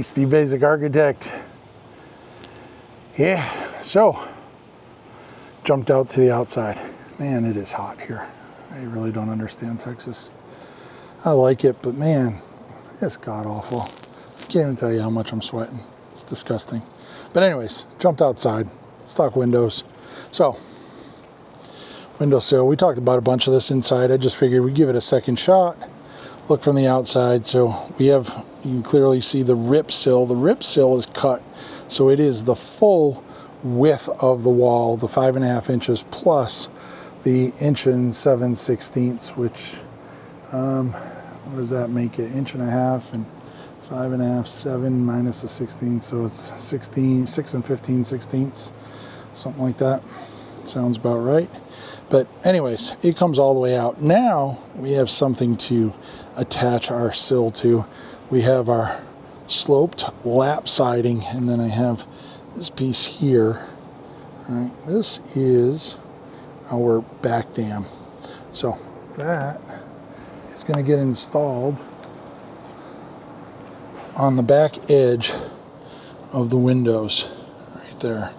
Steve Basic Architect. Yeah, so jumped out to the outside. Man, it is hot here. I really don't understand Texas. I like it, but man, it's god awful. I can't even tell you how much I'm sweating. It's disgusting. But anyways, jumped outside. Let's talk windows. So, windowsill. We talked about a bunch of this inside. I just figured we'd give it a second shot. Look from the outside. So we have, you can clearly see the rip sill. The rip sill is cut, so it is the full width of the wall, the 5.5 inches plus the 1 7/16, which what does that make it? 1.5 inches and 5.5, 7 minus the 16, so it's 16, 6 and 15/16, something like that. Sounds about right. But anyways, it comes all the way out. Now we have something to attach our sill to. We have our sloped lap siding, and then I have this piece here. All right, this is our back dam. So that is going to get installed on the back edge of the windows right there.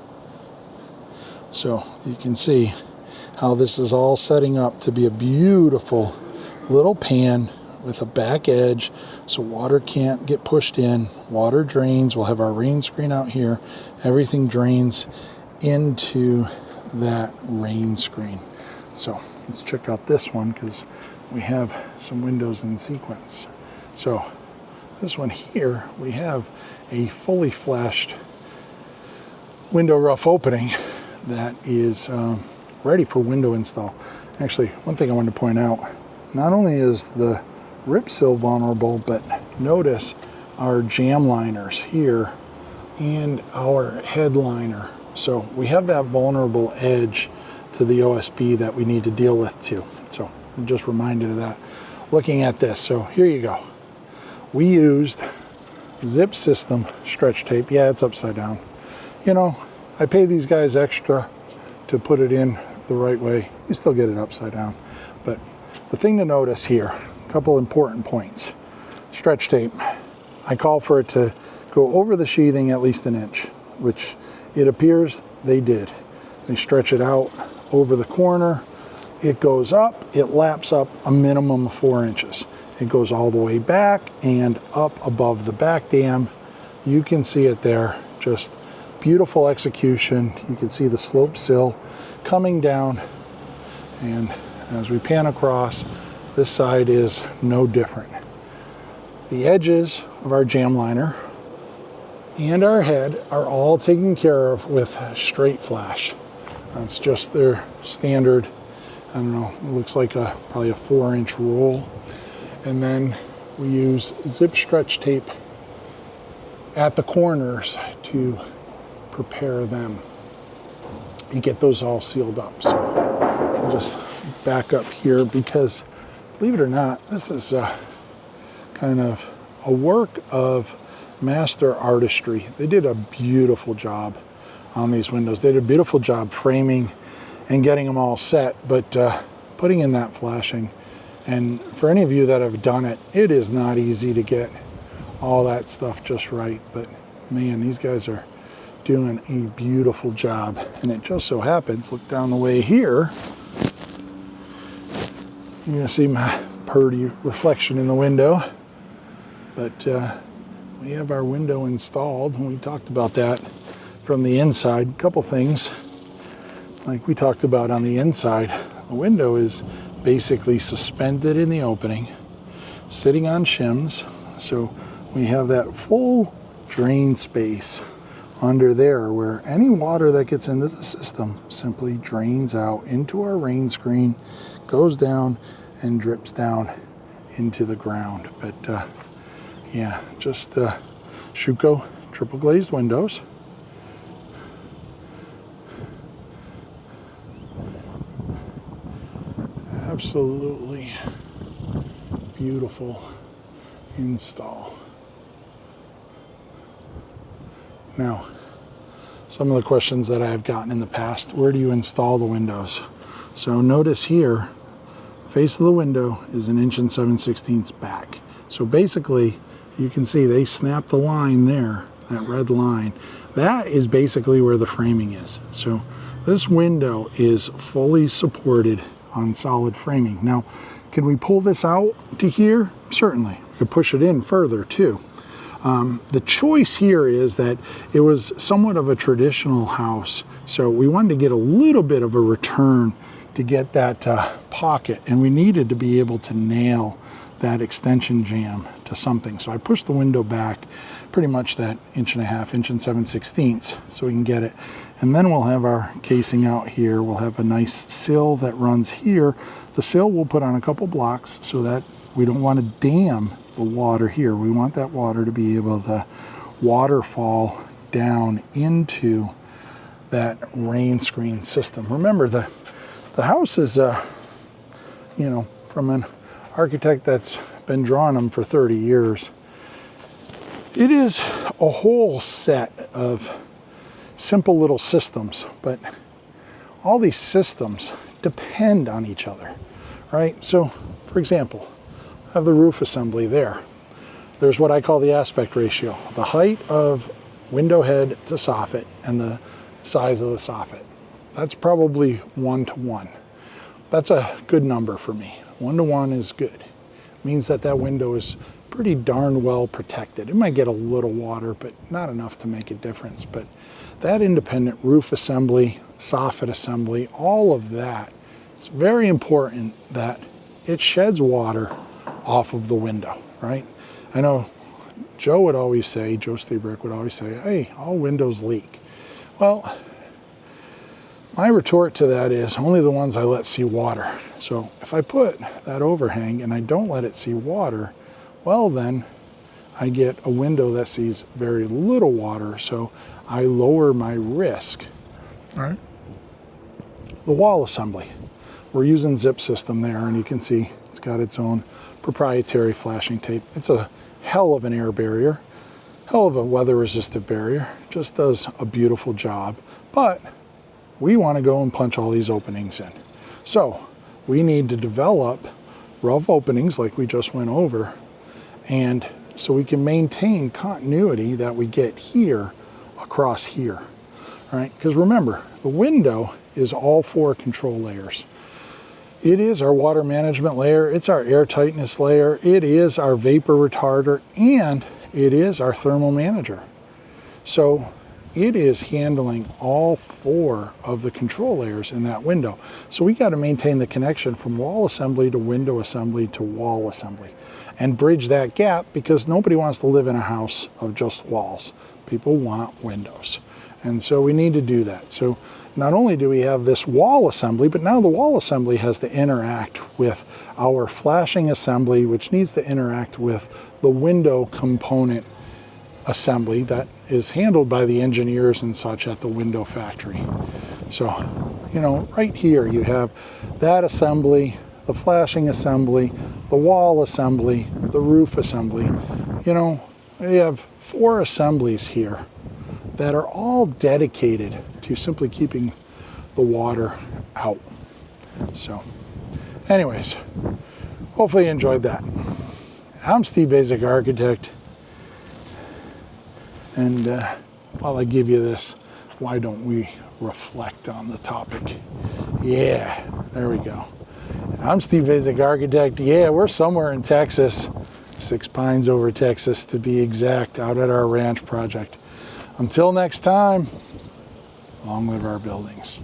So you can see how this is all setting up to be a beautiful little pan with a back edge so water can't get pushed in. Water drains. We'll have our rain screen out here. Everything drains into that rain screen. So let's check out this one because we have some windows in sequence. So this one here, we have a fully flashed window rough opening that is ready for window install. Actually, one thing I wanted to point out, not only is the rip sill vulnerable, but notice our jam liners here and our headliner. So we have that vulnerable edge to the OSB that we need to deal with too. So I'm just reminded of that. Looking at this, so here you go. We used zip system stretch tape. Yeah, it's upside down. You know, I pay these guys extra to put it in the right way. You still get it upside down. But the thing to notice here, a couple important points. Stretch tape. I call for it to go over the sheathing at least 1 inch, which it appears they did. They stretch it out over the corner. It goes up, it laps up a minimum of 4 inches. It goes all the way back and up above the back dam. You can see it there, just beautiful execution. You can see the slope sill coming down, and as we pan across, this side is no different. The edges of our jam liner and our head are all taken care of with straight flash. That's just their standard, I don't know, it looks like probably a 4-inch roll. And then we use zip stretch tape at the corners to prepare them and get those all sealed up. So I'll just back up here because, believe it or not, this is kind of a work of master artistry. They did a beautiful job on these windows. They did a beautiful job framing and getting them all set, but putting in that flashing. And for any of you that have done it, it is not easy to get all that stuff just right. But man, these guys are doing a beautiful job. And it just so happens, look down the way here, you're gonna see my purdy reflection in the window. But we have our window installed, and we talked about that from the inside. A couple things, like we talked about on the inside, the window is basically suspended in the opening, sitting on shims. So we have that full drain space under there where any water that gets into the system simply drains out into our rain screen, goes down and drips down into the ground. But yeah, just Schuco triple glazed windows. Absolutely beautiful install. Now, some of the questions that I've gotten in the past, where do you install the windows? So notice here, face of the window is 1 7/16 back. So basically, you can see they snapped the line there, that red line. That is basically where the framing is. So this window is fully supported on solid framing. Now, can we pull this out to here? Certainly. We could push it in further too. The choice here is that it was somewhat of a traditional house, so we wanted to get a little bit of a return to get that pocket, and we needed to be able to nail that extension jamb to something. So I pushed the window back pretty much that 1.5 inch and 7/16 so we can get it. And then we'll have our casing out here. We'll have a nice sill that runs here. The sill we'll put on a couple blocks so that we don't want to dam the water here. We want that water to be able to waterfall down into that rain screen system. Remember, the house is, you know, from an architect that's been drawing them for 30 years. It is a whole set of simple little systems, but all these systems depend on each other, right? So, for example, I have the roof assembly there. There's what I call the aspect ratio, the height of window head to soffit and the size of the soffit. That's probably 1:1. That's a good number for me. 1:1 is good. It means that that window is pretty darn well protected. It might get a little water, but not enough to make a difference. But that independent roof assembly, soffit assembly, all of that, it's very important that it sheds water off of the window, right? I know Joe would always say, Joe Stebrick would always say, hey, all windows leak. Well, my retort to that is only the ones I let see water. So if I put that overhang and I don't let it see water, well then I get a window that sees very little water, so I lower my risk. All right. The wall assembly. We're using zip system there, and you can see it's got its own proprietary flashing tape. It's a hell of an air barrier, hell of a weather resistant barrier. Just does a beautiful job. But we want to go and punch all these openings in. So we need to develop rough openings like we just went over, and so we can maintain continuity that we get here across here. All right, because remember, the window is all 4 control layers. It is our water management layer, it's our air tightness layer, it is our vapor retarder, and it is our thermal manager. So it is handling all 4 of the control layers in that window. So we got to maintain the connection from wall assembly to window assembly to wall assembly and bridge that gap, because nobody wants to live in a house of just walls. People want windows. And so we need to do that. So not only do we have this wall assembly, but now the wall assembly has to interact with our flashing assembly, which needs to interact with the window component assembly that is handled by the engineers and such at the window factory. So, you know, right here you have that assembly, the flashing assembly, the wall assembly, the roof assembly. You know, we have 4 assemblies here that are all dedicated to simply keeping the water out. So anyways, hopefully you enjoyed that. I'm Steve Basic Architect, and while I give you this, why don't we reflect on the topic? Yeah, there we go. I'm Steve Basic Architect. Yeah, we're somewhere in Texas, 6 Pines over Texas to be exact, out at our ranch project. Until next time, long live our buildings.